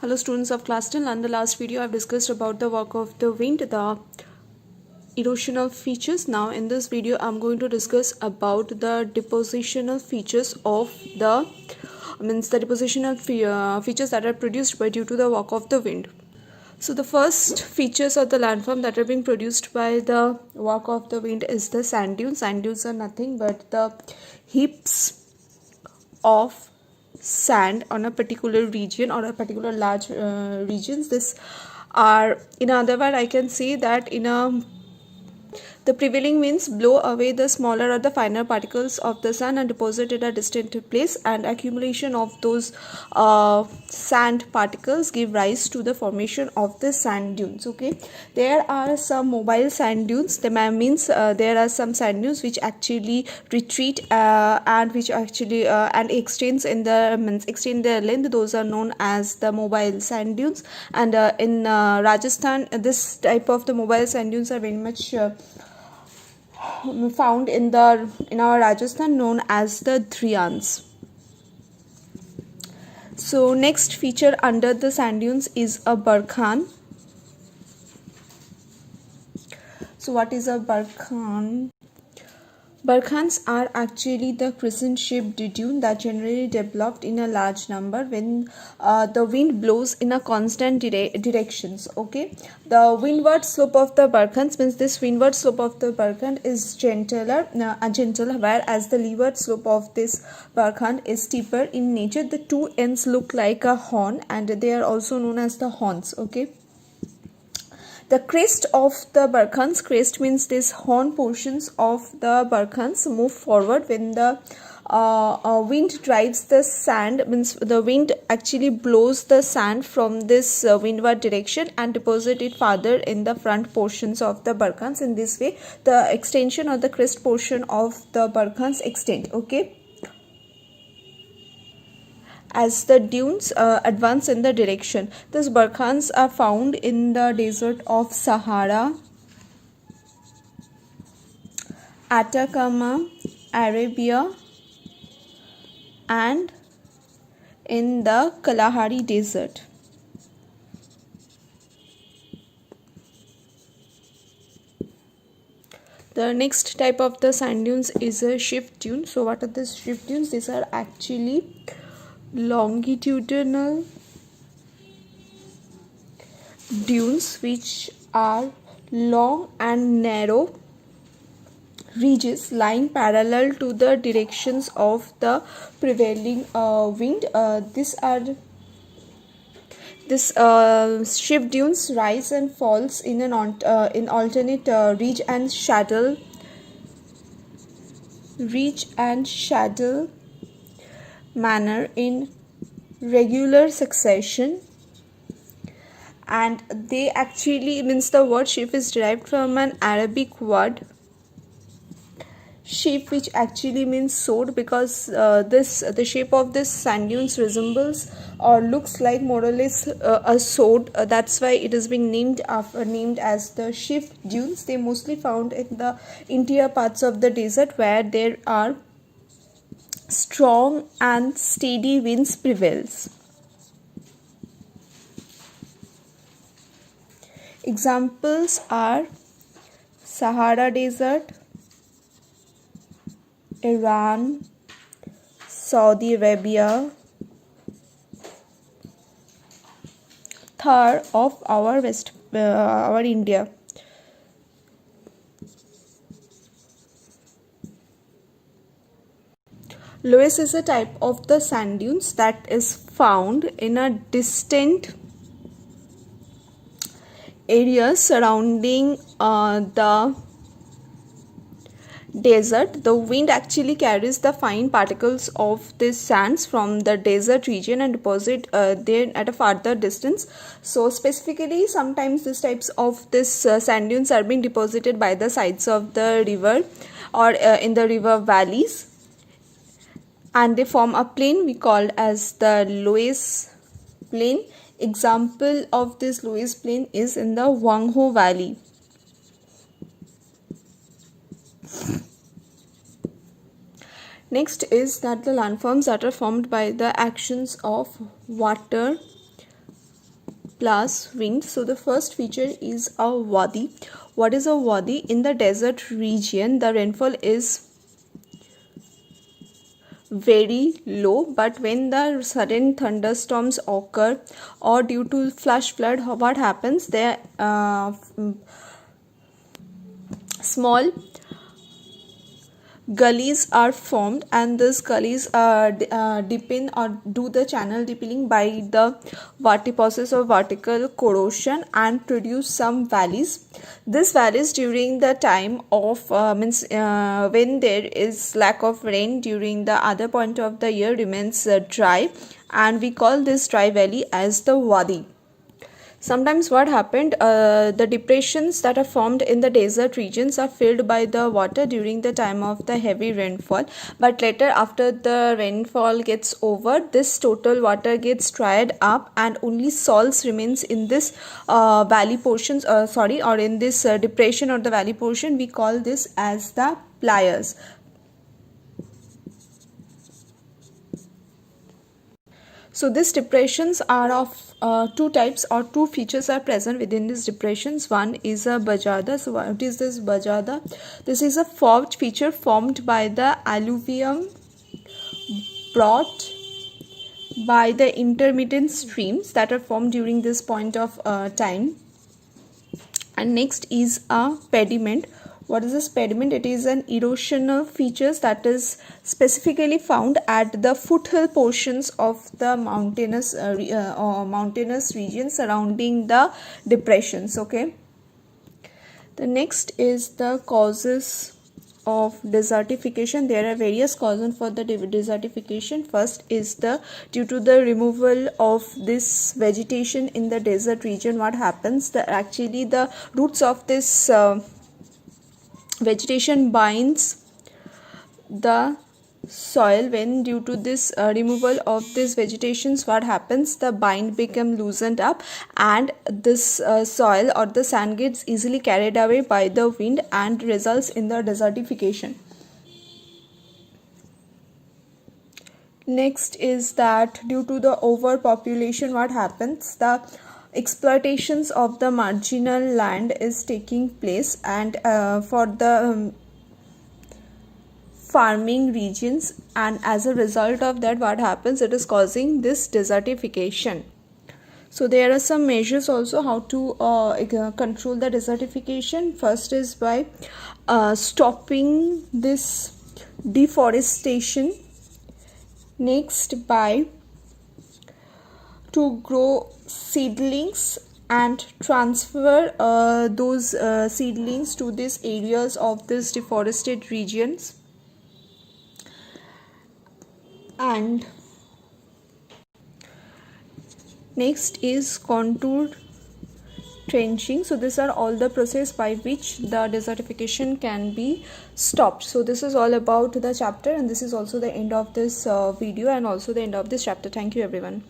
Hello students of class 10. In the last video I've discussed about the work of the wind, the erosional features. Now in this video I'm going to discuss about the depositional features of the depositional features that are produced by due to the work of the wind. So the first features of the landform that are being produced by the work of the wind is the sand dunes. Sand dunes are nothing but the heaps of sand on a particular region or a particular large regions. This are, in other words, I can say that the prevailing winds blow away the smaller or the finer particles of the sand and deposit at a distant place, and accumulation of those sand particles give rise to the formation of the sand dunes. Okay, there are some mobile sand dunes. The means there are some sand dunes which actually retreat and which actually and extend their length. Those are known as the mobile sand dunes, and in Rajasthan, this type of the mobile sand dunes are very much found in our Rajasthan, known as the Dhriyans. So next feature under the sand dunes is a barkhan. So what is a barkhan? Barkhans are actually the crescent-shaped dune that generally developed in a large number when the wind blows in a constant directions. Okay, the windward slope of the barkhans means this windward slope of the barkhan is gentler, whereas the leeward slope of this barkhan is steeper in nature. The two ends look like a horn, and they are also known as the horns. Okay. The crest of the barkhans, crest means this horn portions of the barkhans move forward when the wind drives the sand, means the wind actually blows the sand from this windward direction and deposit it farther in the front portions of the barkhans. In this way, the extension or the crest portion of the barkhans extend. Okay, as the dunes advance in the direction. These barkhans are found in the desert of Sahara, Atacama, Arabia, and in the Kalahari Desert. The next type of the sand dunes is a shift dune. So what are these shift dunes? These are actually longitudinal dunes which are long and narrow ridges lying parallel to the directions of the prevailing wind. This shift dunes rise and falls in alternate ridge and shadow manner in regular succession, and they actually means the word shift is derived from an Arabic word shape, which actually means sword, because the shape of this sand dunes resembles or looks like more or less a sword. That's why it is being named as the shift dunes. They mostly found in the interior parts of the desert where there are strong and steady winds prevails. Examples are Sahara Desert, Iran, Saudi Arabia, Thar of our India. Loess is a type of the sand dunes that is found in a distant areas surrounding the desert. The wind actually carries the fine particles of these sands from the desert region and deposit there at a farther distance. So specifically, sometimes these types of sand dunes are being deposited by the sides of the river or in the river valleys, and they form a plain we called as the Loess plain. Example of this Loess plain is in the Wangho Valley. Next is that the landforms that are formed by the actions of water, plus wind. So the first feature is a wadi. What is a wadi? In the desert region, the rainfall is very low, but when the sudden thunderstorms occur or due to flash flood, what happens? There small gullies are formed, and these gullies deepen or do the channel deepening by the process of vertical corrosion and produce some valleys. These valleys during the time of when there is lack of rain during the other point of the year remains dry, and we call this dry valley as the wadi. Sometimes what happened, the depressions that are formed in the desert regions are filled by the water during the time of the heavy rainfall, but later after the rainfall gets over, this total water gets dried up and only salts remains in this valley portions, or in this depression or the valley portion. We call this as the playas. So these depressions are of two types, or two features are present within these depressions. One is a bajada. So what is this bajada? This is a formed feature formed by the alluvium brought by the intermittent streams that are formed during this point of time. And next is a pediment. What is this pediment? It is an erosional features that is specifically found at the foothill portions of the mountainous region surrounding the depressions. Okay. The next is the causes of desertification. There are various causes for the desertification. First is due to the removal of this vegetation in the desert region. What happens? Actually the roots of this vegetation binds the soil. When due to this removal of this vegetations, what happens? The bind become loosened up, and this soil or the sand gets easily carried away by the wind and results in the desertification. Next is that due to the overpopulation, what happens? The exploitations of the marginal land is taking place, and for the farming regions, and as a result of that, what happens? It is causing this desertification. So there are some measures also how to control the desertification. First is by stopping this deforestation. Next, by to grow seedlings and transfer those seedlings to these areas of these deforested regions. And next is contoured trenching. So these are all the process by which the desertification can be stopped. So this is all about the chapter, and this is also the end of this video and also the end of this chapter. Thank you everyone.